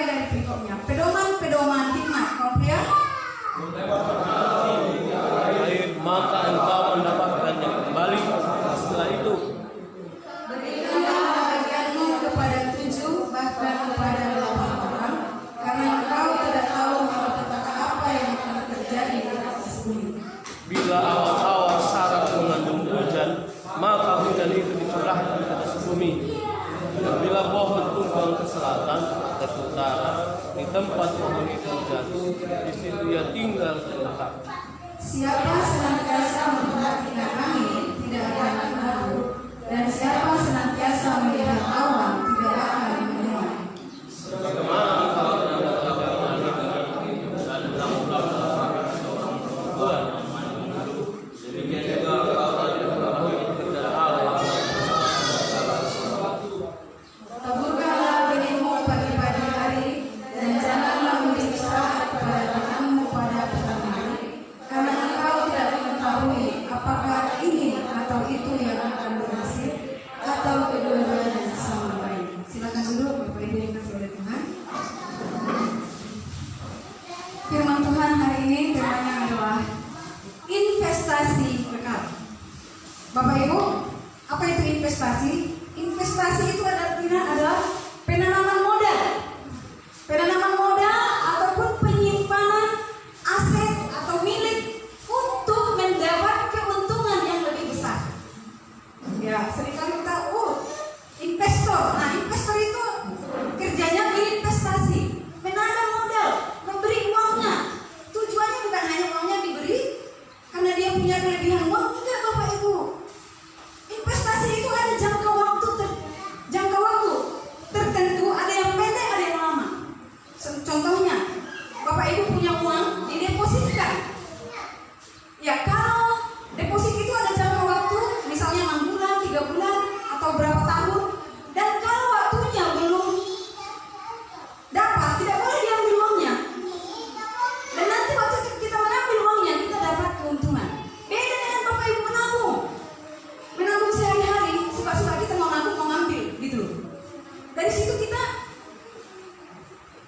dari berikutnya. Pedoman hikmat. Kau pria? Maka engkau mendapatkannya kembali setelah itu. Berikanlah bagianmu kepada 7, bahkan kepada 8 orang, karena engkau tidak tahu petaka apa yang akan terjadi di atas bumi. Bila awal-awal Sarah mengandung hujan, maka hujan itu dicurahkan ke atas bumi. Dan bila pohon tumbang ke selatan atau ke utara, di tempat pohon itu jatuh, di situ ia tinggal tetap. Siapa senantiasa memperhatikan angin tidak akan menabur, dan siapa senantiasa melihat awan tidak akan menuai. Bagaimana kalau anda tidak mandi dan melakukan seorang perempuan yang mandi dulu, demikian juga kalau anda mengetahui pekerjaan Allah. Taburkanlah benihmu pagi-pagi hari, dan janganlah beristirahat kepada tanganmu pada petang hari, karena engkau tidak mengetahui apakah ini atau itu yang akan berhasil, atau kedua-duanya sama baik. Silakan duduk, Bapak Ibu yang kasih oleh Tuhan. Firman Tuhan hari ini temanya adalah investasi kekal. Bapak Ibu, apa itu investasi? Investasi itu artinya adalah penanaman modal. Penanaman modal ataupun penyimpanan aset atau milik untuk mendapat keuntungan yang lebih besar. Ya, seringkali kita investor. Nah, investor itu kerjanya berinvestasi, menanam modal, memberi uangnya. Tujuannya bukan hanya uangnya diberi karena dia punya kelebihan uang, enggak Bapak Ibu. Investasi itu ada jangka waktu tertentu, ada yang pendek, ada yang lama. Contohnya, Bapak Ibu punya uang, didepositkan. Ya, kalau deposit itu ada jangka waktu, misalnya 6 bulan, 3 bulan, atau berapa tahun. Dan kalau waktunya belum dapat, tidak boleh diambil uangnya. Dan nanti waktu kita mengambil uangnya, kita dapat keuntungan. Beda dengan Bapak Ibu menabung. Menabung sehari-hari, suka-suka kita mau nabung, mau ngambil, gitu. Dari situ kita,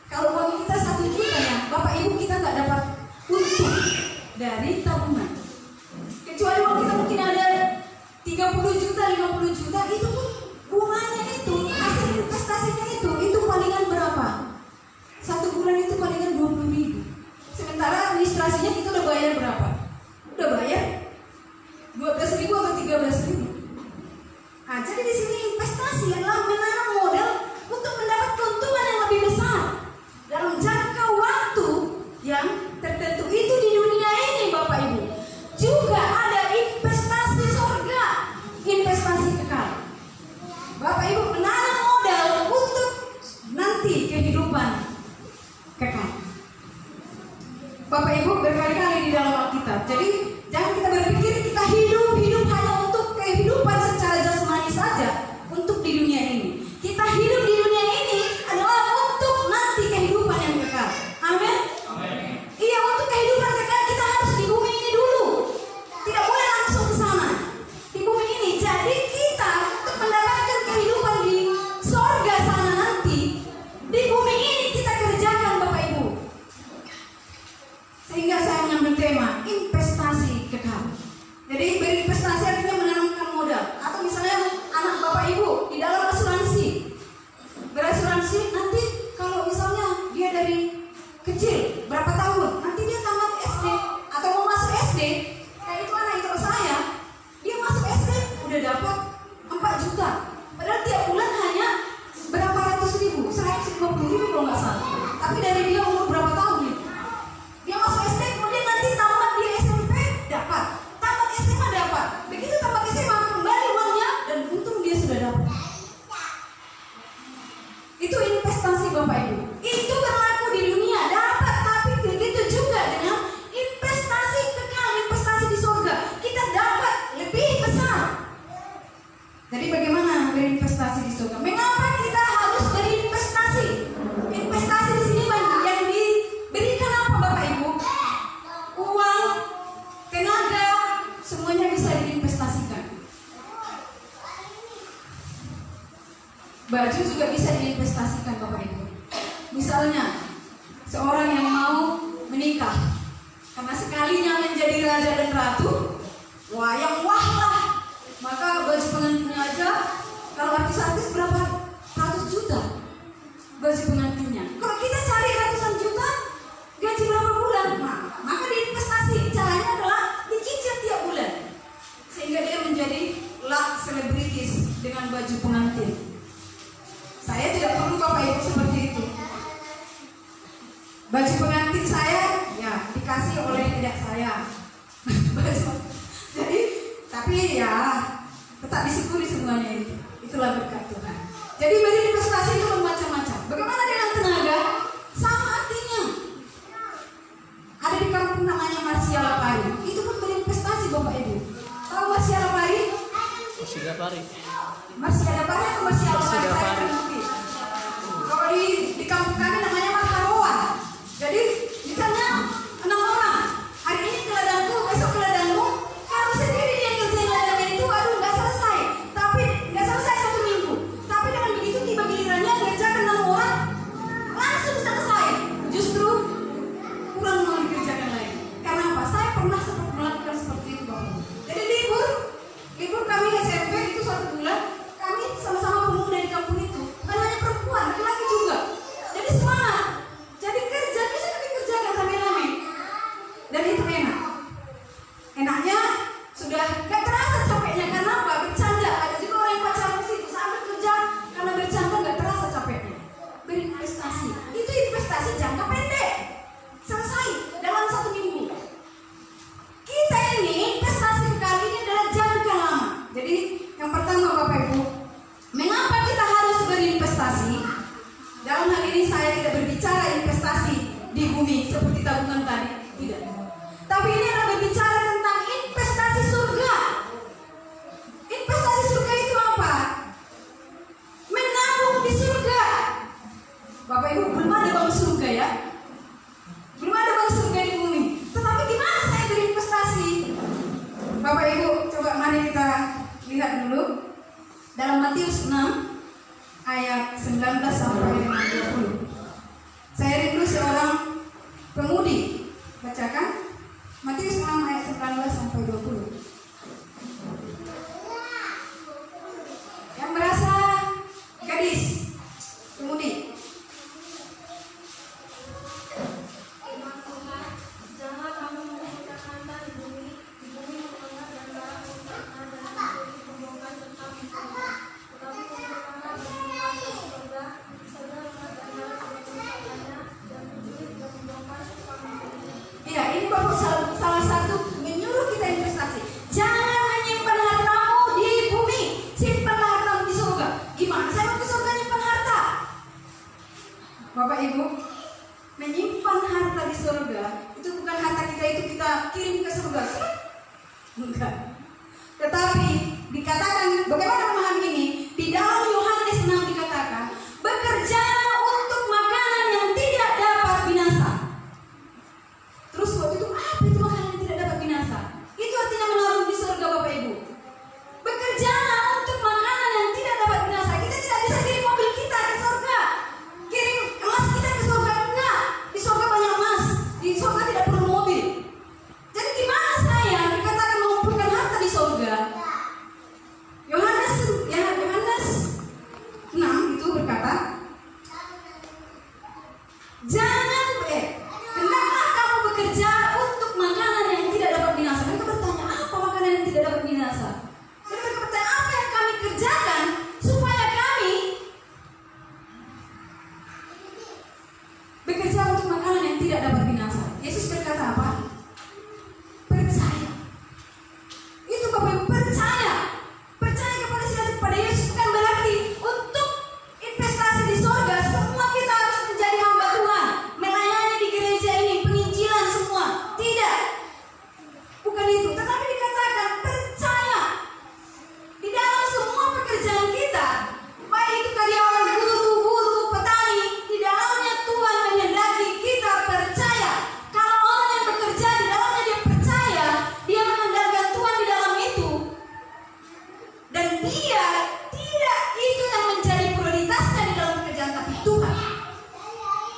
kalau uang kita 1 juta ya, Bapak Ibu kita nggak dapat untung dari tabungan. Kecuali uang kita mungkin ada 30 juta, 50 juta, itu pun bunganya itu, hasil investasinya itu palingan berapa? 1 bulan itu palingan 20.000. Sementara administrasinya kita udah bayar berapa? Udah bayar 12.000 atau 13.000. Nah, jadi di sini investasi adalah menanam modal untuk mendapat keuntungan yang lebih besar dalam jangka waktu yang tertentu. Itu di dunia ini Bapak Ibu. Juga ada investasi surga, investasi kekal. Bapak Ibu menanam modal untuk nanti kehidupan kekal. Bapak Ibu berkali-kali di dalam Alkitab. Jadi jangan kita berpikir kita hidup hanya untuk kehidupan secara jasmani saja, untuk di dunia ini. Kita hidup di dunia ini adalah untuk nanti kehidupan yang kekal. Amin. Iya, untuk kehidupan kekal kita harus di bumi ini dulu. Tidak boleh langsung ke sana. Di bumi ini. Jadi kita untuk mendapatkan kehidupan di sorga sana nanti, di bumi ini kita kerjakan Bapak Ibu. Sehingga saya mengambil tema investasi kekal. Jadi berinvestasi artinya menanamkan modal. Atau misalnya anak Bapak Ibu di dalam asuransi. Berasuransi nanti kalau misalnya dia dari kecil berapa tahun, nanti dia tamat SD atau mau masuk SD. Nah, itu anak itu saya, dia masuk SD udah dapat 4 juta. Padahal tiap bulan hanya berapa ratus ribu, 150.000 kalau nggak salah. Tapi dari dia umur berapa tahun nih? Dia masuk SD, kemudian nanti tamat dia SMP dapat, tamat SMA dapat. Begitu tamat SMA kembali uangnya dan untung dia sudah dapat. Itu investasi Bapak Ibu. Itu berlaku di dunia dapat, tapi begitu juga dengan investasi kekal, investasi di surga. Kita dapat lebih besar. Jadi bagaimana berinvestasi di surga? Mengapa kita harus berinvestasi? Investasi di sini yang Misalnya seorang yang mau menikah, karena sekalinya menjadi raja dan ratu, wah yang wah lah, maka baju pengantinnya aja, kalau artis-artis berapa ratus juta baju pengantinnya. Kalau kita cari ratusan juta, gaji berapa bulan? Maka diinvestasi, caranya adalah dicicil tiap bulan, sehingga dia menjadi selebritis dengan baju pengantin. Saya tidak perlu Bapak Ibu seperti itu. Baju pengantin saya ya dikasih oleh tidak saya. Jadi tapi ya tetap disyukuri semuanya itu. Itulah berkat Tuhan. Jadi berinvestasi itu bermacam-macam. Bagaimana dengan tenaga? Sama artinya. Ada di kampung namanya Marsia Lapari. Itu pun berinvestasi Bapak Ibu. Tahu Marsia Lapari? Masih Lapari. Marsia Lapari atau Marsia Lapari? Kalau di kampung kami namanya Marharoa. Jadi misalnya 6 orang, hari ini ke ladangku, besok ke ladangmu. Kalau sendiri dia kerjain ladangnya itu, aduh nggak selesai. Tapi nggak selesai 1 minggu. Tapi dengan begitu tiba gilirannya kerjakan 6 orang, langsung selesai. Justru kurang mau dikerjakan lagi. Karena apa? Saya pernah melakukan seperti itu Bapak. Jadi libur kami SMP itu 1 bulan, kami sama-sama pemuda di kampung itu. Bukan hanya perempuan, laki-laki juga. Jadi semangat. Jadi kerja bisa dikerjakan rame-rame. Dan itu enak. Enaknya sudah gak terasa capeknya. Karena apa? Bercanda. Ada juga orang yang pacaran situ sambil kerja karena bercanda gak terasa capeknya. Berinvestasi. Itu investasi jangka pendek. Selesai dalam 1 minggu. Kita ini investasi kali ini adalah jangka lama. Jadi yang pertama Bapak Ibu, mengapa kita harus berinvestasi? Dalam hal ini saya tidak berbicara investasi di bumi seperti tabungan tadi, tidak. Tapi ini adalah berbicara tentang investasi surga. Investasi surga itu apa? Menabung di surga. Bapak Ibu, belum ada bank surga ya? Belum ada bank surga di bumi. Tetapi gimana saya berinvestasi? Bapak Ibu, coba mari kita lihat dulu dalam Matius 6 ayat 19 sampai 20. Saya rindu seorang pemudi. Bacakan Matius 6 ayat 19 sampai 20. Yang merasa gadis pemudi. Jangan kamu memberikan harta di bumi mendengar dan barang bermakna dan menjadi pembongkar tentang itu. Tetapi kumpulkanlah beriman di surga, rumah dan barang bermaknanya dan menjurit dan membongkar serta membeli. Iya, ini Bapak salah satu menyuruh kita investasi. Jangan menyimpan hartamu di bumi, simpanlah hartamu di surga. Gimana saya mau ke surga nyimpan harta? Bapak Ibu, menyimpan harta di surga itu bukan harta kita itu kita kirim ke surga, enggak. Tetapi dikatakan bagaimana memahami ini? Di dalam Yohanes 6 dikatakan bekerja untuk makanan yang tidak dapat binasa. Terus waktu itu apa itu makanan yang tidak dapat binasa? Itu artinya menabung di surga Bapak Ibu. Bekerja untuk makanan yang tidak dapat binasa. Kita tidak bisa kirim mobil kita ke surga, kirim emas kita ke surga, enggak. Di surga banyak emas, di surga tidak perlu mobil. Jadi gimana saya dikatakan mengumpulkan harta di surga? Yohanes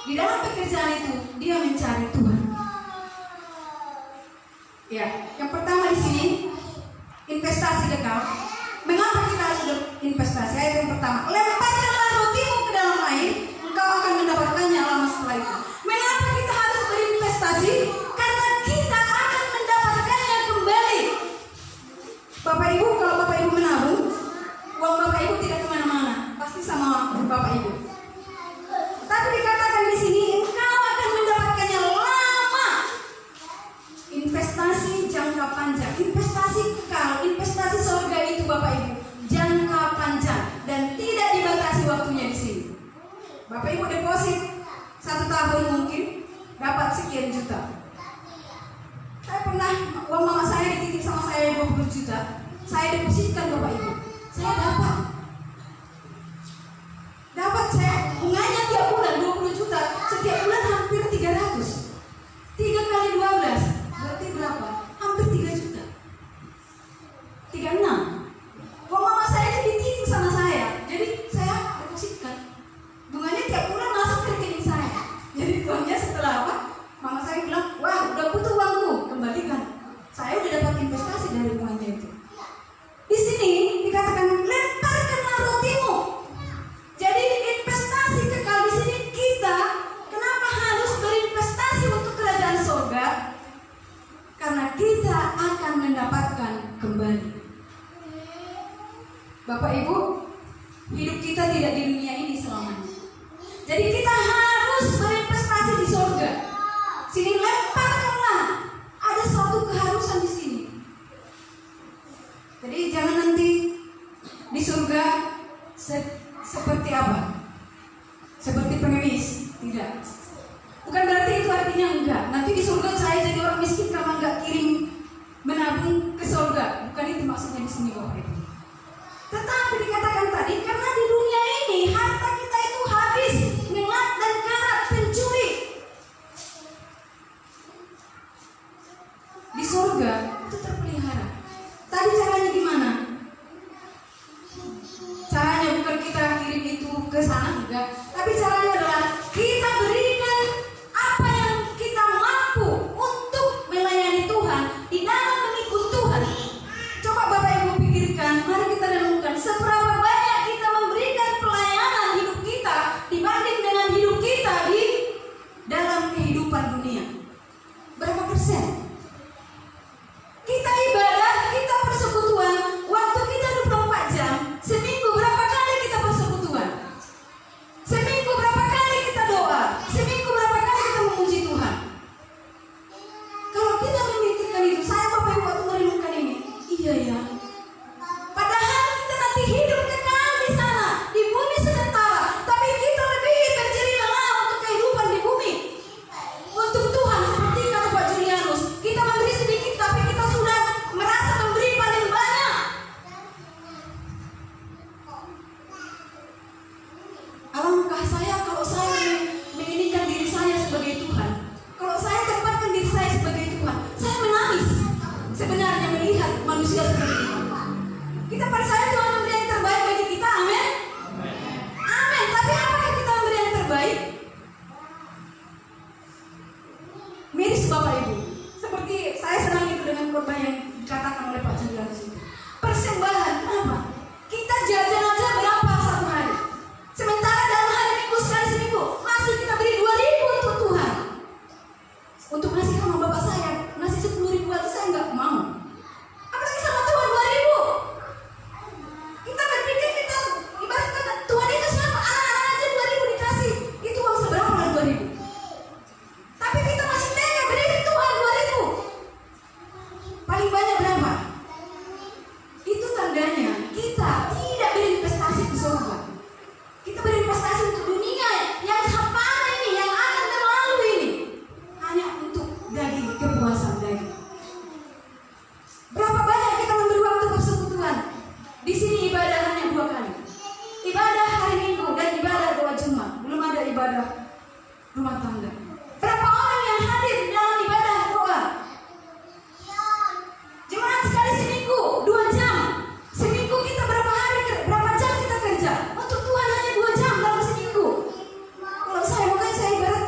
Di dalam pekerjaan itu dia mencari Tuhan. Ya, yang pertama di sini investasi kekal. Mengapa kita harus investasi? Ayat yang pertama, lemparkanlah rotimu ke dalam air, engkau akan mendapatkannya lama setelah itu. Mengapa kita harus berinvestasi? Karena kita akan mendapatkannya kembali. Bapak Ibu, kalau Bapak Ibu menabung, uang Bapak Ibu tidak kemana-mana, pasti sama Bapak Ibu. Tapi dikatakan di sini, engkau akan mendapatkannya lama. Investasi jangka panjang, investasi kekal, investasi surga itu Bapak Ibu jangka panjang dan tidak dibatasi waktunya di sini. Bapak Ibu deposit 1 tahun mungkin dapat sekian juta. Saya pernah uang mama saya dititip sama saya 20 juta, saya depositkan Bapak Ibu, saya dapat saya bunganya tiap bulan 20 juta, setiap bulan hampir 300. 3 kali 12 berarti berapa? Hampir 3 juta. 36. Uang mama saya itu dititip sama saya, jadi saya depositkan. Bunganya tiap bulan masuk ke rekening saya. Jadi uangnya setelah apa? Mama saya bilang, wah udah butuh uangku, kembalikan. Saya udah dapat investasi dari bunganya itu. Di sini dikatakan lemparkanlah rotimu. Jadi investasi kekal di sini kita kenapa harus berinvestasi untuk kerajaan surga? Karena kita akan mendapatkan kembali. Bapak Ibu, hidup kita tidak di dunia ini selamanya. Jadi kita harus berinvestasi di surga. Sini lemparkanlah. Ada suatu keharusan di sini. Jadi jangan nanti di surga seperti apa? Seperti pengemis? Tidak. Bukan berarti itu artinya enggak. Nanti di surga saya jadi orang miskin karena enggak kirim menabung ke surga. Bukan itu maksudnya di sini Bapak Ibu. Tetapi dikatakan tadi karena di dunia ini harta kita itu habis, mengat dan karat, pencuri. Di surga itu terpelihara. Tadi caranya gimana? Caranya bukan kita kirim itu ke sana juga, tapi caranya adalah kita berikan apa yang kita mampu untuk melayani Tuhan di dalam mengikut Tuhan. Coba Bapak Ibu pikirkan, mari kita renungkan seberapa banyak kita memberikan pelayanan hidup kita dibanding dengan hidup kita di dalam kehidupan dunia. Berapa persen? Kita ibadah, kita persekutuan, waktu kita 24 jam, seminggu berapa kali kita persekutuan? Seminggu berapa kali kita doa? Seminggu berapa kali kita memuji Tuhan? Kalau kita memikirkan itu, saya Bapak Ibu waktu merenungkan ini, iya ya. Padahal kita nanti hidup kekal di sana, di bumi sementara, tapi kita lebih berjeri lelah untuk kehidupan di bumi. Untuk Tuhan seperti kata Pak Julianus, kita memberi sedikit tapi kita sudah merasa memberi paling banyak. Alangkah saya kalau saya menginikan diri saya sebagai Tuhan. Kalau saya tempatkan diri saya sebagai Tuhan, saya menangis sebenarnya melihat manusia seperti itu. Kita percaya Tuhan memberi yang terbaik bagi kita, amin? Amin. Tapi apakah kita memberi yang terbaik? Miris Bapak Ibu. Seperti saya senang itu dengan khotbah yang dikatakan oleh Pak Julianus itu. Persembahan, kenapa? Kita jajan aja berapa satu hari? Sementara dalam hari Minggu sekali seminggu masih kita beri 2.000 untuk Tuhan. Untuk ngasih sama bapak saya, ngasih 10.000 aja saya nggak mau. Apalagi sama Tuhan 2.000. Kita berpikir kita ibaratkan Tuhan itu sama anak-anak aja 2.000 dikasih. Itu uang seberapa lah 2.000? Tapi kita masih tega beri Tuhan 2.000. Paling banyak berapa? Itu tandanya kita tidak berinvestasi di surga. Kita berinvestasi untuk dunia yang hampa ini, yang akan berlalu ini, hanya untuk daging, kepuasan daging. Berapa banyak kita memberi waktu persekutuan? Di sini ibadah hanya 2 kali. Ibadah hari Minggu dan ibadah doa Jumat. Belum ada ibadah rumah tangga. Berapa orang yang hadir dalam ibadah doa? Jemaat sekali seminggu 2 jam. Seminggu kita berapa hari, berapa jam kita kerja? Untuk Tuhan hanya 2 jam dalam seminggu. Kalau saya, makanya saya ibarat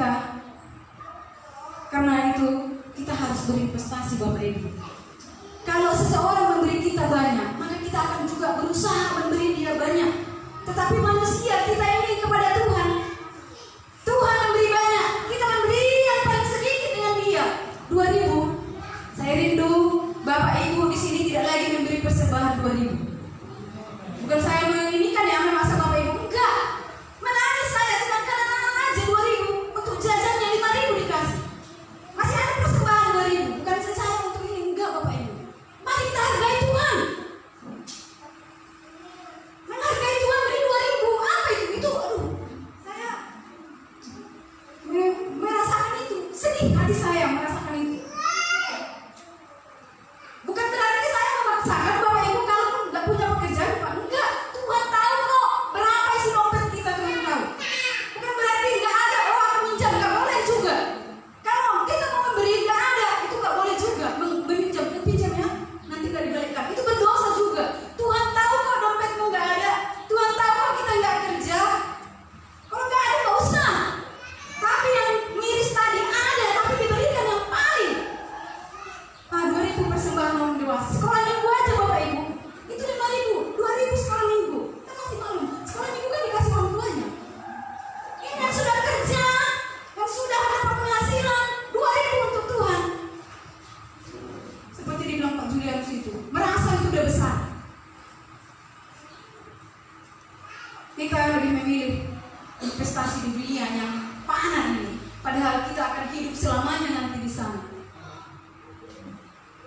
kita. Karena itu kita harus berinvestasi Bapak Ibu. Kalau seseorang memberi kita banyak, maka kita akan juga berusaha memberi dia banyak. Tetapi manusia kita ini kepada Tuhan, Tuhan memberi banyak, kita memberi yang paling sedikit dengan dia. 2.000. Saya rindu Bapak Ibu di sini tidak lagi memberi persembahan 2.000. Bukan saya menginginkan ya memaksa Bapak Ibu, enggak. Menangis saya sedangkan anak-anak aja 2.000 untuk jajannya 5.000 dikasih. Masih ada persembahan 2.000. Bukan saya untuk ini, enggak Bapak Ibu. Mari kita hargai Tuhan. Menghargai Tuhan beri 2.000. Apa itu? Itu aduh. Saya merasakan itu. Sedih hati saya merasakan itu. Bukan berarti saya memaksakan Bapak Ibu kalau nggak punya pekerjaan Pak. Enggak. Tuhan tahu kok berapa isi dompet kita, Tuhan tahu. Bukan berarti nggak ada orang minjam, nggak boleh juga. Kalau kita mau memberi nggak ada, itu nggak boleh juga. Meminjam, pinjam ya, nanti nggak dibalikkan. Itu berdosa juga. Tuhan tahu kok dompetmu nggak ada. Tuhan tahu kok kita nggak kerja. Kalau nggak ada nggak usah. Tapi yang miris tadi ada, tapi diberikan yang paling. 2.000 persembahan orang dewasa. Sekolah minggu aja Bapak Ibu. Itu 5.000, 2.000 sekolah minggu. Kita masih malu. Sekolah minggu kan dikasih orang tuanya. Ini yang sudah kerja, yang sudah mendapat penghasilan, 2.000 untuk Tuhan. Seperti dibilang Pak Julianus itu, merasa itu udah besar. Kita lebih memilih investasi di dunia yang panah ini. Padahal kita akan hidup selamanya nanti di sana.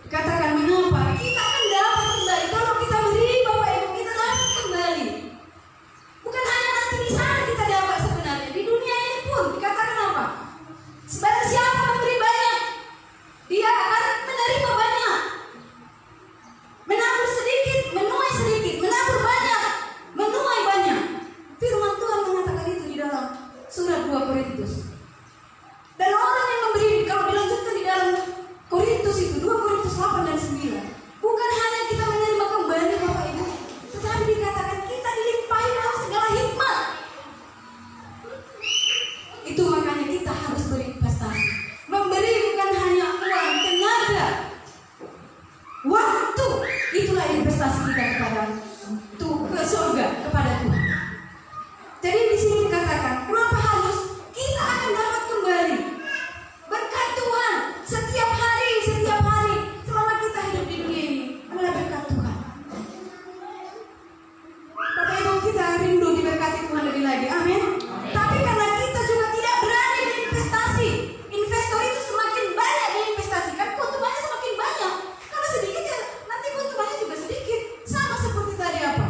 Katakan mengapa? Kita akan dapat kembali. Kalau kita beri Bapak Ibu, kita dapat kembali. Bukan hanya nanti di sana kita dapat sebenarnya. Di dunia ini pun dikatakan apa? Sebarang siapa memberi banyak, dia akan menerima banyak. Menabur sedikit, menuai sedikit. Menabur banyak, menuai banyak. Firman Tuhan mengatakan itu di dalam surat 2 Korintus. Dan orang yang memberi, kalau dilanjutkan di dalam Korintus itu 2 Korintus 8 dan 9, bukan hanya kita menerima kembali Bapak Ibu, tetapi dikatakan kita dilimpahi dalam segala hikmat. Itu makanya kita harus berinvestasi. Memberi bukan hanya uang, tenaga, waktu. Itulah investasi kita kepada ke surga, kepada Tuhan. Jadi di sini dikatakan, kenapa harus? Kita akan dapat kembali berkat Tuhan setiap hari selama kita hidup di dunia ini adalah berkat Tuhan. Bapak Ibu, kita rindu diberkati Tuhan lebih lagi, amin. Tapi karena kita juga tidak berani berinvestasi, investor itu semakin banyak diinvestasikan, keuntungannya semakin banyak. Kalau sedikit ya nanti keuntungannya juga sedikit. Sama seperti tadi apa?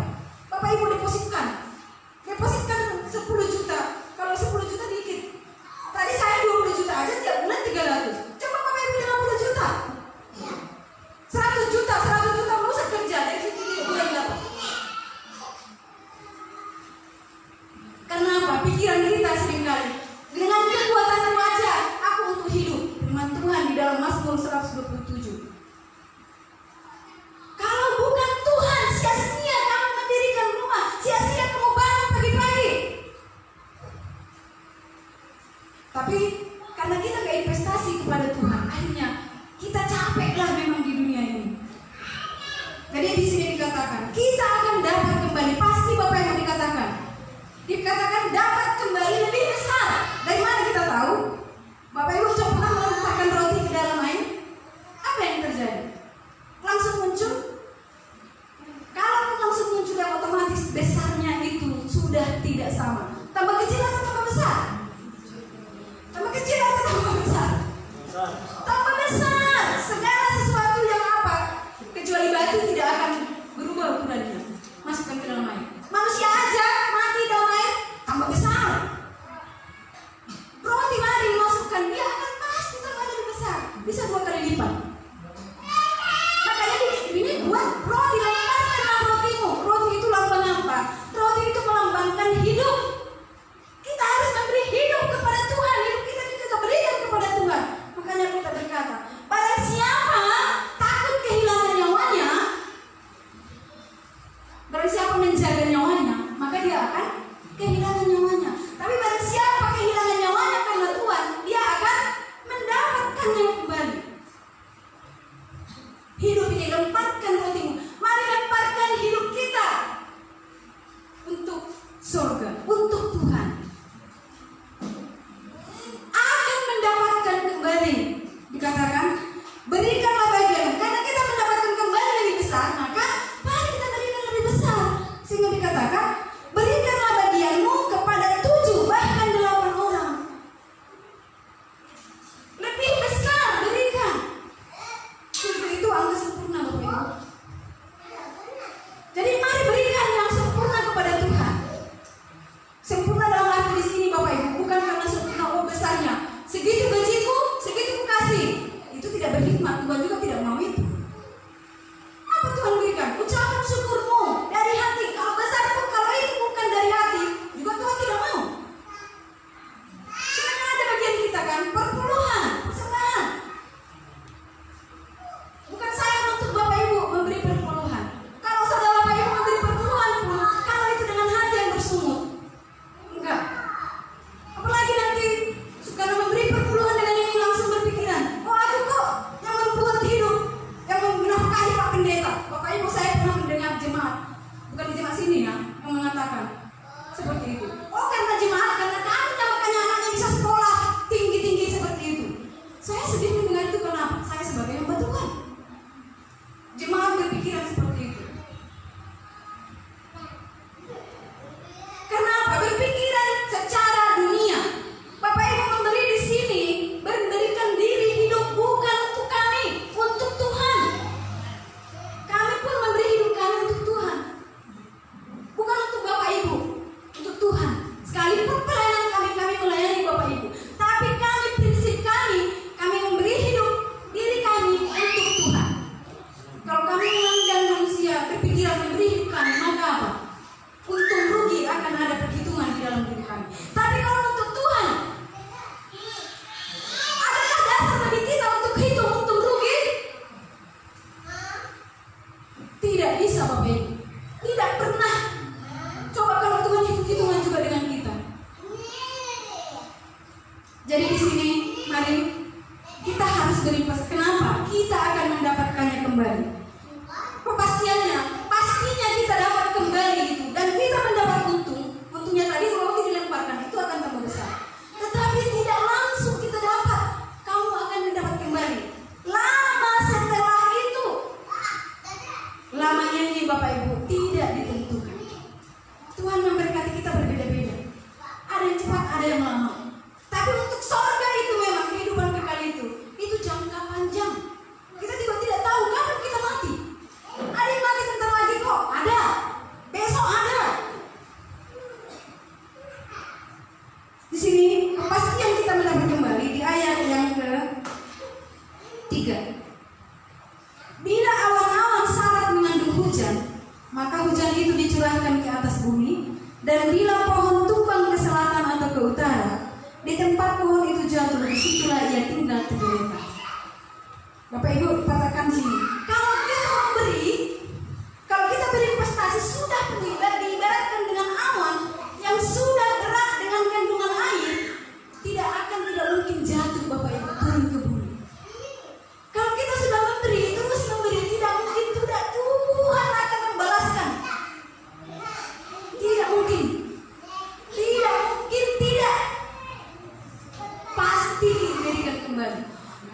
Bapak Ibu depositkan 10 juta. Kalau 10 juta dikit. Tadi saya 20 juta aja tiap bulan 300. Coba Bapak Ibu 50 juta. 100 juta mau usah kerja dari situ bulan berapa? Karena apa? Pikiran kita seringkali dengan kekuatan aja aku untuk hidup. Firman Tuhan di dalam Mazmur 127. Kalau bukan Tuhan, sia-sia kamu mendirikan rumah, sia-sia kamu bangun pagi-pagi. Tapi karena kita gak investasi kepada Tuhan, akhirnya kita capeklah memang di dunia ini. Jadi di sini dikatakan kita akan dapat kembali. Pasti Bapak yang dikatakan dapat kembali lebih besar. Dari mana kita tahu? Bapak Ibu coba meletakkan roti ke dalam air, apa yang terjadi? Langsung muncul. Kalau langsung muncul, yang otomatis besarnya itu sudah tidak sama. Tambah kecil atau tambah besar? Tambah kecil atau tambah besar? Tambah besar. Segala sesuatu yang apa? Kecuali batu tidak akan berubah ukurannya. Masukkan ke dalam air. Manusia aja mati dalam air, tambah besar. Roti mari masukkan, dia akan pasti tambah lebih besar. Bisa 2 kali lipat. Makanya ini buat roti, lambangkan rotimu. Roti itu lambang apa? Roti itu melambangkan hidup. Kita harus memberi hidup kepada Tuhan. Hidup kita kita berikan kepada Tuhan. Makanya kita berkata, barang siapa takut kehilangan nyawanya, barang siapa menjaga nyawanya, maka dia akan kehilangan nyawanya. Tapi barang siapa kehilangan nyawanya karena Tuhan, surga untuk Tuhan akan mendapatkan kembali. Dikatakan, berikanlah bagian. Karena kita mendapatkan kembali lebih besar, maka mari kita berikan lebih besar. Sehingga dikatakan, berikanlah bagianmu kepada 7 bahkan 8 orang. Lebih besar berikan. 7 itu angka sempurna, Bapak Ibu. Jadi mari berikan yang sempurna kepada Tuhan. Sempurna dalam arti di sini, Bapak Ibu, bukan karena sempurna besarnya. Segitu gajiku, segitu ku kasih. Itu tidak berhikmat. Tuhan juga tidak mau itu. Apa Tuhan berikan? Ucapan syukurmu dari hati. Kalau besar pun, kalau itu bukan dari hati, juga Tuhan tidak mau. Sebenarnya ada bagian kita kan, perpuluhan, persembahan. Bukan saya untuk Bapak Ibu memberi perpuluhan. Kalau saudara Bapak Ibu memberi perpuluhan pun, kalau itu dengan hati yang bersungut, enggak. Apalagi nanti karena memberi perpuluhan dengan ini langsung berpikiran, oh aku kok yang membuat hidup, yang menafkahi Pak Pendeta. Bapak Ibu, saya pernah mendengar jemaat, bukan di jemaat sini ya, yang mengatakan seperti itu. Oh karena jemaat, karena kami makanya anaknya bisa sekolah tinggi-tinggi seperti itu. Saya sedih mendengar itu karena saya sebagai hamba Tuhan. Jemaat berpikiran seperti itu. Karena apa? Berpikiran secara dunia. Bapak Ibu memberi di sini, memberikan diri hidup bukan untuk kami, untuk Tuhan. Kami pun memberi hidup kami untuk Tuhan, bukan untuk Bapak Ibu, untuk Tuhan. Sekalipun pelayanan kami melayani Bapak Ibu, tapi kami prinsip kami memberi hidup diri kami untuk Tuhan. Kalau kami memandang manusia berpikiran memberi hidup kami, maka apa? Untung rugi akan ada perhitungan di dalam diri kami. Tapi kalau untuk Tuhan, adakah dasar bagi kita untuk hitung untung rugi? Tidak bisa, Bapak Ibu. Tidak pernah. Coba kalau Tuhan hitung-hitungan juga dengan kita. Jadi di sini, mari kita harus beripas. Kenapa? Kita akan mendapatkannya kembali. Kepastiannya, pastinya kita dapat kembali itu, dan kita mendapat untung. Untungnya tadi roti dilemparkan itu akan tambah besar. Tetapi tidak langsung kita dapat. Kamu akan mendapat kembali. Lama setelah itu. Lamanya ini Bapak Ibu tidak ditentukan. Tuhan memberkati kita berbeda-beda. Ada yang cepat, ada yang lama. Tapi untuk surga itu memang kehidupan kekal itu jangka panjang. Kita juga tidak tahu kapan kita mati. Ada yang mati bentar lagi kok, ada. Besok ada. Di sini kepastian kita mendapat kembali di ayat yang ke-3. Bila awan-awan syarat mengandung hujan, maka hujan itu dicurahkan ke atas bumi. Dan bila pohon tumbang ke selatan atau ke utara, di tempat pohon itu jatuh, disitulah ia tinggal tergeletak. Bapak Ibu katakan sini, kalau kita memberi, kalau kita berinvestasi sudah diibaratkan dengan awan yang sudah berat dengan kandungan air, tidak mungkin jatuh Bapak Ibu turun ke bumi. Kalau kita sudah memberi, terus memberi, tidak mungkin tidak Tuhan akan membalaskan. Tidak mungkin, tidak. Pasti diberikan kembali.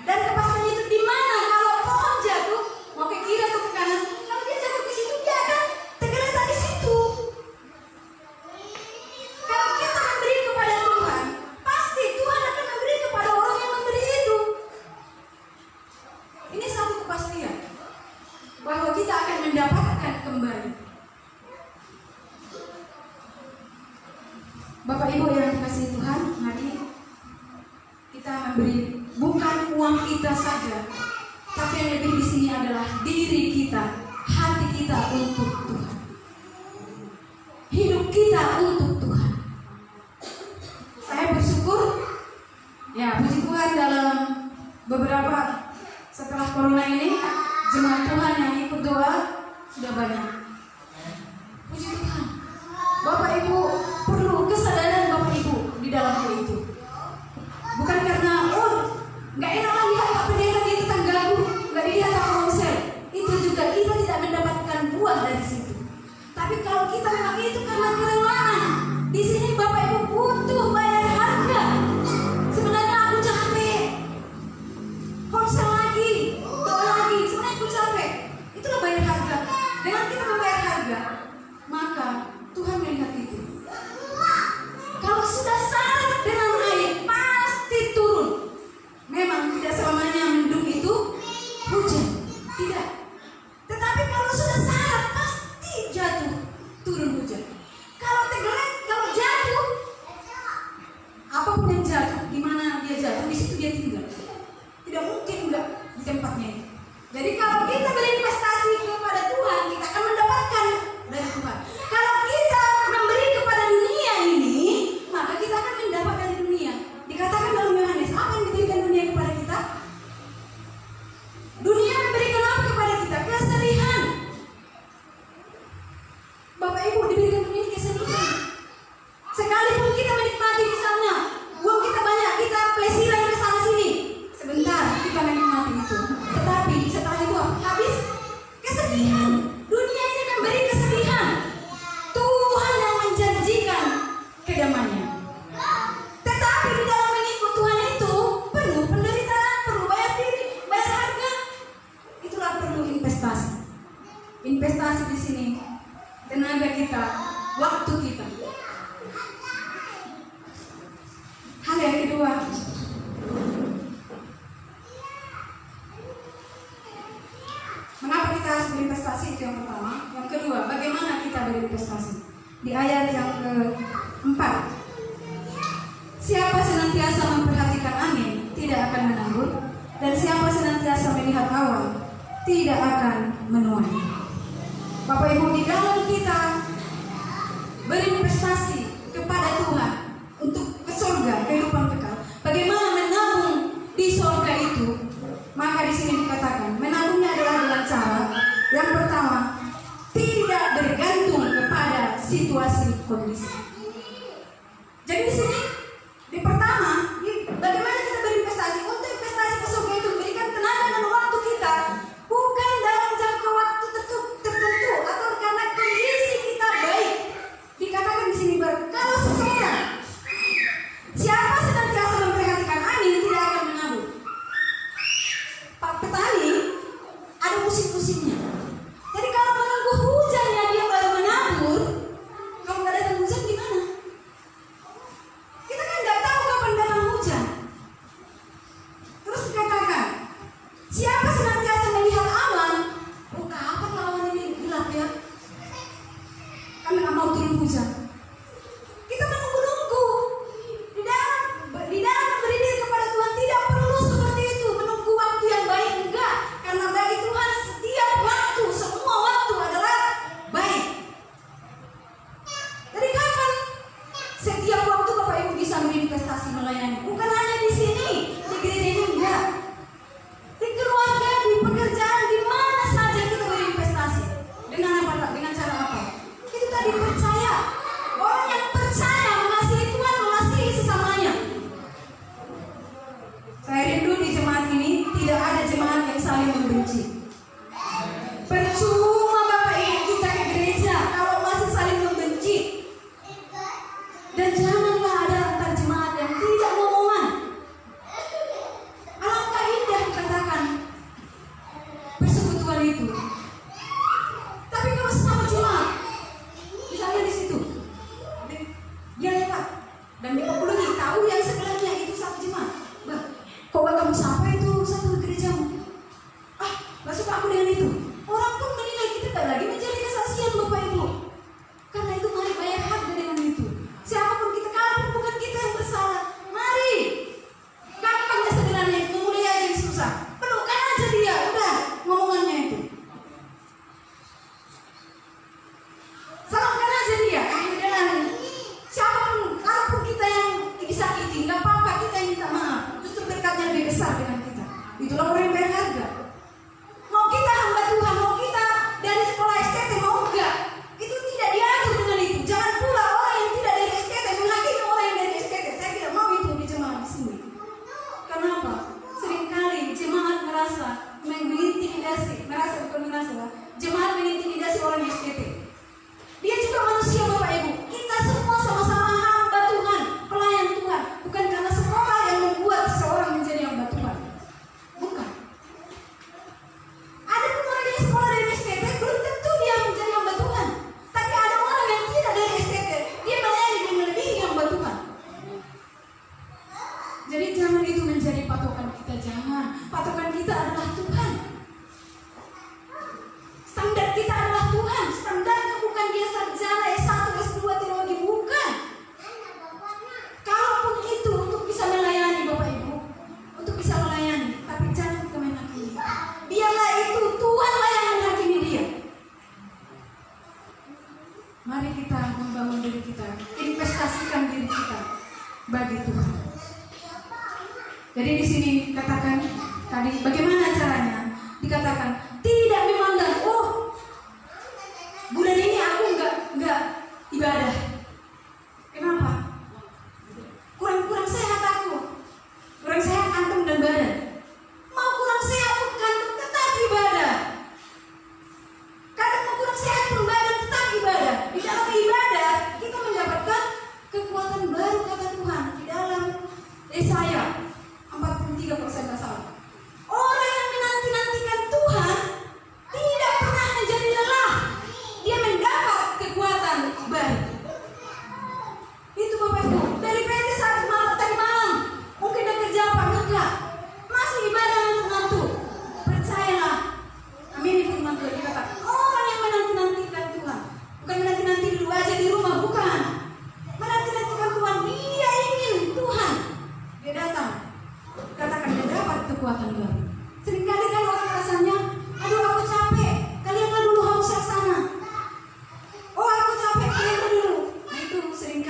Dan kepastian itu di mana? Kalau pohon jatuh, mau ke kiri atau ke kanan, kalau dia jatuh ke situ, dia akan tergeletak di situ. Kalau kita memberi kepada Tuhan, pasti Tuhan akan memberi kepada orang yang memberi itu. Ini satu kepastian bahwa kita akan mendapatkan kembali. Bapak Ibu yang dikasihi Tuhan, mari kita memberi bukan uang kita saja, tapi yang lebih di sini adalah diri kita, hati kita untuk Tuhan, hidup kita untuk Tuhan. Saya bersyukur, ya puji Tuhan, dalam beberapa setelah corona ini jemaat Tuhan yang ikut doa sudah banyak. Puji Tuhan. Bapak Ibu perlu kesadaran Bapak Ibu di dalam hal itu. Bukan karena nggak enak lah lihat Pak Pendeta dia tetanggaku, nggak dilihat sama Komsel. Itu juga kita tidak mendapatkan buah dari situ. Tapi kalau kita memang itu karena kerelaan, Bapak Ibu diberikan ini kesedihan. Sekalipun kita menikmati misalnya uang kita banyak, kita plesiran ke sana sini, sebentar kita menikmati itu. Tetapi setelah itu habis kesedihan. Dunia ini memberi kesedihan. Tuhan yang menjanjikan kedamaian. Tetapi di dalam mengikut Tuhan itu perlu penderitaan, perlu bayar diri, bayar harga. Itulah perlu investasi. Investasi di sini tenaga kita, waktu kita. Hal yang kedua, mengapa kita harus berinvestasi? Itu yang pertama. Yang kedua, bagaimana kita berinvestasi? Di ayat yang keempat, siapa senantiasa memperhatikan angin tidak akan menanggur, dan siapa senantiasa melihat awan tidak akan menuai. Bapak Ibu, di dalam kita berinvestasi kepada Tuhan untuk ke surga, kehidupan kekal, bagaimana menabung di surga itu? Maka di sini dikatakan menabungnya adalah dengan cara yang pertama, tidak bergantung kepada situasi kondisi. Jadi di sini di pertama, bagaimana kita berinvestasi? Untuk investasi ke surga itu berikan tenaga dan waktu kita, bukan dalam jangka waktu tertentu atau karena kondisi kita baik. Dikatakan di sini kalau seseorang siapa senantiasa memperhatikan angin tidak akan menabur. Pak petani ada musim-musimnya. Jadi kalau menunggu hujannya dia baru menabur, kalau nggak datang hujan gimana? Kita kan nggak tahu kapan datang hujan. Terus dikatakan siapa senantiasa melihat awan, oh kapan awan ini gelap ya? Kan nggak mau turun hujan. Kita menunggu-nunggu di dalam memberi diri kepada Tuhan tidak perlu seperti itu, menunggu waktu yang baik, enggak, karena bagi Tuhan setiap waktu, semua waktu adalah baik. Dari kapan setiap waktu Bapak Ibu bisa berinvestasi melayani? Bukan hanya di sini, di gereja ini enggak, di keluarga, di pekerjaan, di mana saja kita berinvestasi. Dengan apa? Dengan cara apa? Itu tadi percaya. Orang yang percaya mengasihi Tuhan, mengasihi sesamanya. Saya rindu di jemaat ini tidak ada jemaat yang saling membenci. Percuma Bapak Ibu kita ke gereja kalau masih saling membenci. Dan janganlah ada antar jemaat yang tidak ngomongan. Alangkah indah dikatakan persekutuan itu. Tapi kalau sesama jemaat, misalnya di situ, dia lewat dan dipeluk tahu yang sebelahnya itu satu jemaat. Bah, kok gak kamu sapa itu satu gerejamu? Ah, gak suka aku dengan itu. Orang pun menilai kita tak lagi menjadi kesaksian Bapak Ibu. Karena itu mari bayar harga dengan itu. Siapapun kita, kalaupun bukan kita yang bersalah, mari. Gampang ya sebenarnya itu, mulai aja yang susah. Pelukkan aja dia, udah ngomongannya itu. Salamkan aja dia, dengan siapapun, kalaupun kita yang disakiti, nggak apa-apa kita yang minta maaf. Justru berkatnya lebih besar dengan kita. Itulah orang yang bayar harga. Mau kita hamba Tuhan, mau kita dari sekolah STT, mau enggak, itu tidak diatur dengan itu. Jangan pula orang yang tidak dari STT menghakimi orang yang dari STT. Saya tidak mau itu di jemaat di sini. Kenapa? Seringkali jemaat merasa mengintimidasi, jemaat mengintimidasi orang di STT. Dia juga manusia Bapak Ibu. Kita semua sama-sama hamba Tuhan, pelayan Tuhan. Bukan karena sekolah yang membuat seseorang menjadi hamba Tuhan. Bukan. Ada pun orang yang sekolah dari STT, belum tentu dia menjadi hamba Tuhan. Tapi ada orang yang tidak dari STT, dia melayani dan melebihi hamba Tuhan. Jadi jangan itu menjadi patokan kita, jangan. Patokan kita adalah Tuhan. Standar kita adalah Tuhan. Standarnya bukan dia sarjana S1, S2 teologi, bukan. Kalaupun itu untuk bisa melayani Bapak Ibu, untuk bisa melayani, tapi jangan kita menghakimi. Biarlah itu Tuhanlah yang menghakimi dia. Mari kita membangun diri kita, investasikan diri kita bagi Tuhan. Jadi di sini katakan tadi bagaimana caranya? Dikatakan tidak memandang, oh bulan ini aku nggak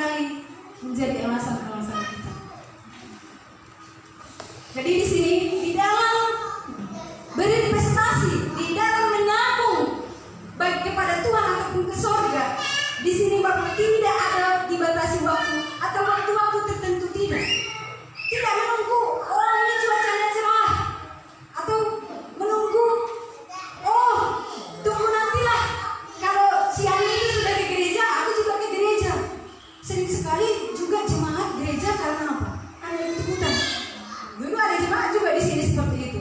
seringkali menjadi alasan-alasan kita. Jadi di sini di dalam berinvestasi, di dalam menabung baik kepada Tuhan ataupun ke surga, di sini Bapak tidak ada dibatasi waktu atau waktu-waktu tertentu, tidak. Tidak menunggu oh ini cuacanya cerah atau menunggu oh tunggu nantilah kalau si Ali itu sudah ke gereja, aku juga ke gereja. Sering sekali juga jemaat gereja karena apa? Karena ikut-ikutan. Dulu ada jemaat juga di sini seperti itu.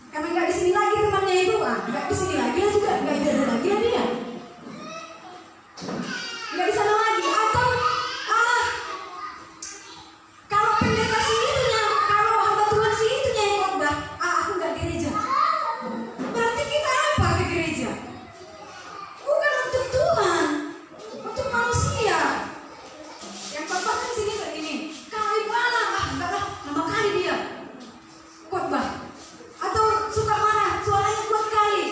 Karena nggak di sini lagi temannya itu, nggak di sini lagi lah juga, nggak ada lagi lah dia. Nggak di sana lagi atau kalau pendeta si itunya, kalau hamba Tuhan si itunya yang khotbah, aku nggak gereja. Berarti kita apa ke gereja? Bukan untuk Tuhan, untuk manusia. Yang khotbah kan sini begini, kali mana? Enggak lah, nama kali dia khotbah. Atau suka marah, suaranya kuat kali.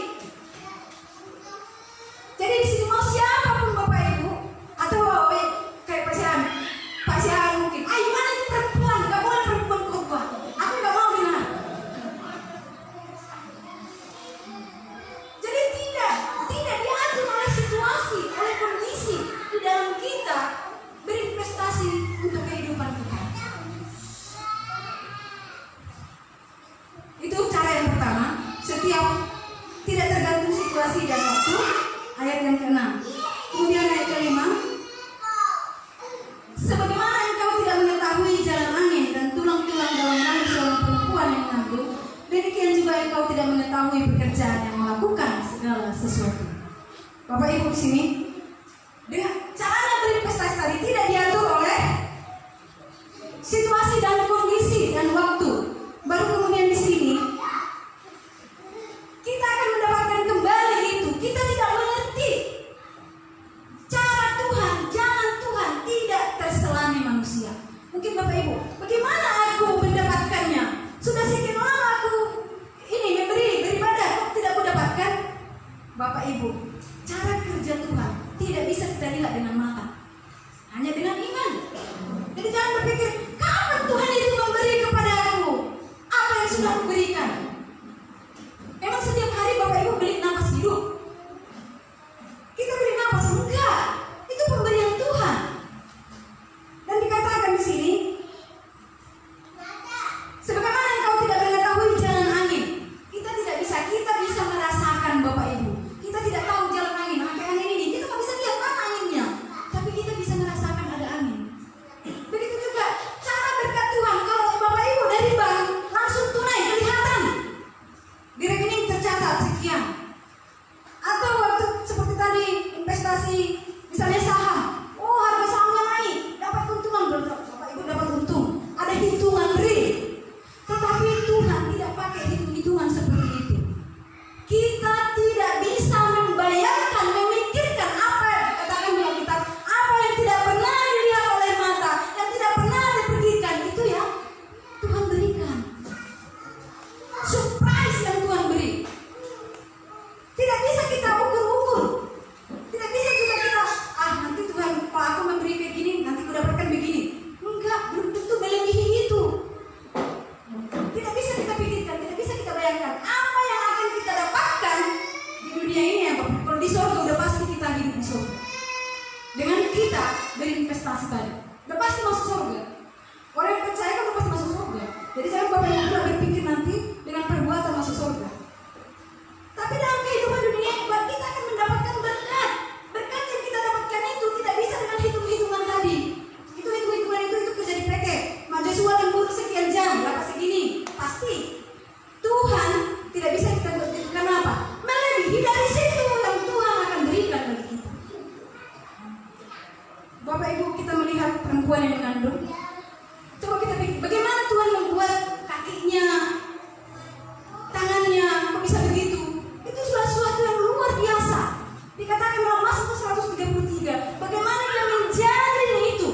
Jadi di sini mau siapapun Bapak Ibu, atau kayak Pak Sian mungkin, mana itu perempuan, nggak boleh perempuan khotbah. Aku nggak mau dengar. Jadi tidak diatur oleh situasi, oleh kondisi di dalam kita berinvestasi untuk kehidupan kita. Itu cara yang pertama. Setiap tidak tergantung situasi dan waktu. Ayat yang ke-6. Kemudian ayat ke-5. Sebagaimana engkau tidak mengetahui jalan angin dan tulang-tulang dalam rahim seorang perempuan yang mengandung, demikian juga engkau tidak mengetahui pekerjaan yang melakukan segala sesuatu. Bapak Ibu di sini, dengan caranya berinvestasi tadi tidak diatur oleh situasi dan kondisi dan waktu. Baru kemudian di sini kita akan mendapatkan kembali itu. Kita tidak mengerti cara Tuhan, jalan Tuhan tidak terselami manusia. Mungkin Bapak Ibu, bagaimana aku mendapatkannya? Sudah sekian lama aku ini beribadah, kok tidak aku dapatkan? Bapak Ibu, cara kerja Tuhan tidak bisa kita lihat dengan mata, hanya dengan iman. Jadi jangan berpikir kapan Tuhan itu memberi kepada aku apa yang sudah aku berikan. Memang setiap hari Bapak Ibu beli napas hidup. Kita beri napas enggak? Itu pemberian Tuhan. Dan dikatakan di sini, sebagaimana engkau tidak mengetahui jalan angin. Kita bisa merasakan Bapak Ibu. Kita tidak tahu jalan angin. Pakai angin ini kita nggak bisa lihat mana anginnya, tapi kita bisa merasakan ada angin. Begitu juga cara berkat Tuhan. Kalau Bapak Ibu dari bank langsung tunai kelihatan di rekening tercatat sekian. Atau waktu seperti tadi investasi misalnya saham, harga sahamnya naik, dapat keuntungan, Bapak Ibu dapat untung, ada hitungan real. Tetapi Tuhan tidak pakai hitung-hitungan seperti itu. Kita tidak bisa membayangkan, memikirkan apa yang dikatakan di Alkitab, apa yang tidak pernah dilihat oleh mata, yang tidak pernah diperhatikan, itu ya Tuhan berikan. Surprise yang Tuhan beri. Tidak bisa kita ukur-ukur. Tidak bisa juga kita, nanti Tuhan, Pak aku memberi begini, nanti aku dapatkan begini. Enggak, belum tentu melebihi itu. Tidak bisa kita pikirkan, tidak bisa kita bayangkan apa yang akan kita dapatkan di dunia ini ya Bapak. Kalau di surga udah pasti kita hidup di surga. Dengan kita berinvestasi tadi, udah pasti masuk surga. Orang yang percaya kan udah pasti masuk surga. Jadi saya Bapak Ibu tidak berpikir nanti dengan perbuatan masuk surga. Tapi dalam kehidupan dunia ini kita akan mendapatkan berkat. Berkat yang kita dapatkan itu tidak bisa dengan hitung-hitungan tadi. Itu hitung-hitungan itu kerja di PT. Mahasiswa lembur sekian jam, dapat segini. Pasti Tuhan tidak bisa kita buat itu. Kenapa? Melebihi dari situ yang Tuhan akan berikan bagi kita. Bapak Ibu, kita melihat perempuan yang mengandung. Coba kita pikir, bagaimana Tuhan membuat kakinya, tangannya, kok bisa begitu? Itu sudah sesuatu yang luar biasa. Dikatakan dalam Mazmur 133, bagaimana dia menjadi itu.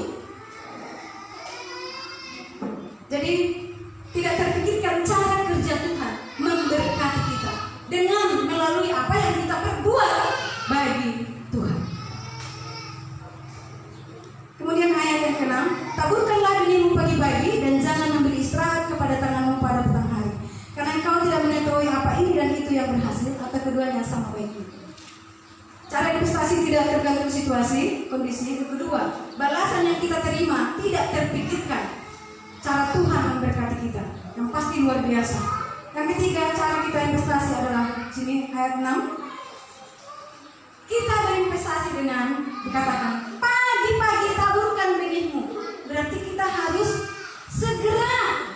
Jadi tidak terpikirkan cara kerja Tuhan memberkati kita dengan melalui apa yang kita perbuat bagi Tuhan. Kemudian ayat tidak berhasil atau keduanya sama baiknya. Cara investasi tidak tergantung situasi, kondisi. Yang kedua, balasan yang kita terima tidak terpikirkan. Cara Tuhan memberkati kita, yang pasti luar biasa. Yang ketiga, cara kita investasi adalah sini ayat 6. Kita berinvestasi dengan dikatakan pagi-pagi taburkan benihmu. Berarti kita harus segera.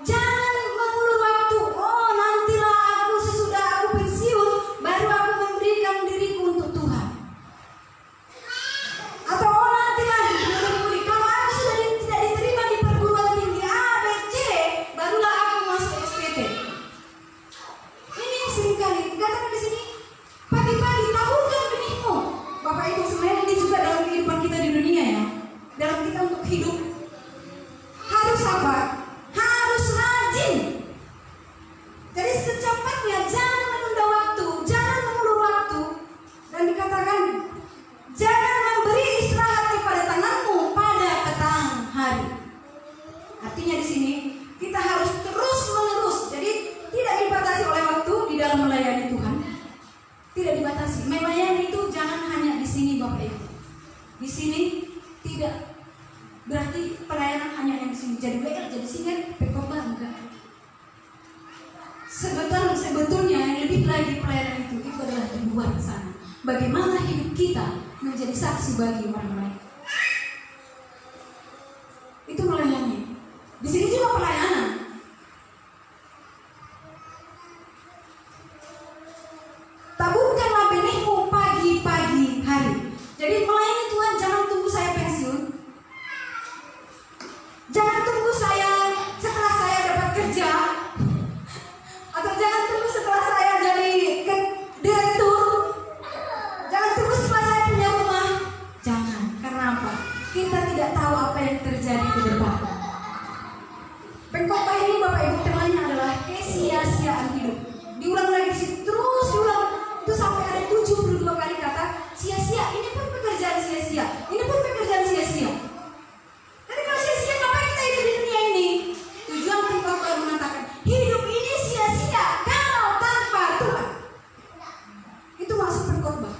Jangan mengulur waktu. Oh, nantilah aku sesudah aku pensiun baru aku memberikan diriku untuk Tuhan. Atau oh, nantilah murid-murid kalau aku sudah tidak diterima di perguruan tinggi A, B, C, barulah aku masuk SPT. Ini seringkali dikatakan di sini pagi-pagi taburkan benihmu. Bapak Ibu sebenarnya ini juga dalam kehidupan kita di dunia ya. Dalam kita untuk hidup harus apa? Harus rajin. Jadi secepatnya jangan menunda waktu, jangan mengulur waktu. Dan dikatakan jangan memberi istirahat kepada tanganmu pada petang hari. Artinya di sini kita harus terus menerus. Jadi tidak dibatasi oleh waktu di dalam melayani Tuhan. Tidak dibatasi. Melayani itu jangan hanya di sini Bapak Ibu. Di sini tidak berarti pelayanan hanya yang di sini. Jadi WL, jadi singer, pekotbah enggak. Sebetulnya yang lebih lagi pelayanan itu adalah di luar sana. Bagaimana hidup kita menjadi saksi bagi orang lain. Itu melayani. Di sini juga pelayanan. Taburkanlah benihmu pagi-pagi hari. Jadi melayani Tuhan jangan tunggu saya pensiun. Jangan tunggu saya setelah saya dapat kerja. Atau jangan tunggu setelah saya jadi direktur. Jangan tunggu setelah saya punya rumah. Jangan. Karena apa? Kita tidak tahu apa yang terjadi ke depan. Pengkhotbah ini Bapak Ibu temanya adalah kesia-siaan hidup. Diulang lagi terus diulang. Itu sampai ada 72 kali kata sia-sia. Ini pun pekerjaan sia-sia. Ini pun pekerjaan sia-sia. Jadi kalau sia-sia ngapain kita hidup di dunia ini? Tujuan pengkhotbah mengatakan hidup ini sia-sia kalau tanpa Tuhan. Itu maksud pengkhotbah.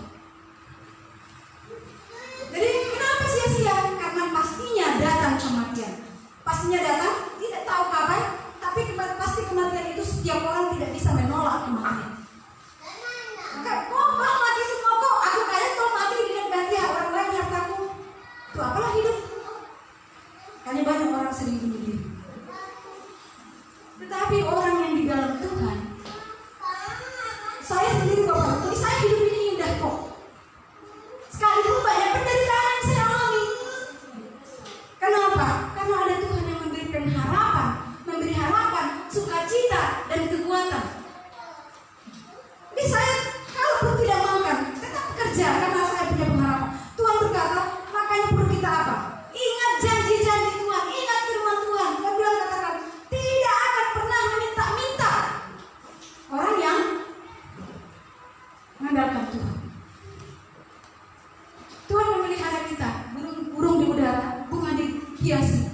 Jadi kenapa sia-sia? Karena pastinya datang kematian. Pastinya datang, tidak tahu kapan, tapi pasti kematian itu setiap orang tidak bisa menolak kematian. Kok mati semua kok? Aku kaya kok mati dengan ganti orang lain hartaku. Itu apalah hidup? Hanya banyak orang sedih bunuh diri. Tetapi orang yang di dalam Tuhan, saya sendiri Bapak, jadi saya hidup ini indah kok. Sekalipun banyak penderitaan yang saya alami. Kenapa? Karena ada Tuhan yang memberikan harapan, memberi harapan, sukacita dan kekuatan. Jadi saya kalaupun tidak makan, tetap kerja karena saya punya pengharapan. Tuhan berkata, makanya perlu kita apa? Ingat janji-janji Tuhan, ingat firman Tuhan. Tuhan bilang katakan, tidak akan pernah meminta-minta orang yang mengandalkan Tuhan. Tuhan memelihara kita, burung di udara, bunga dihiasi.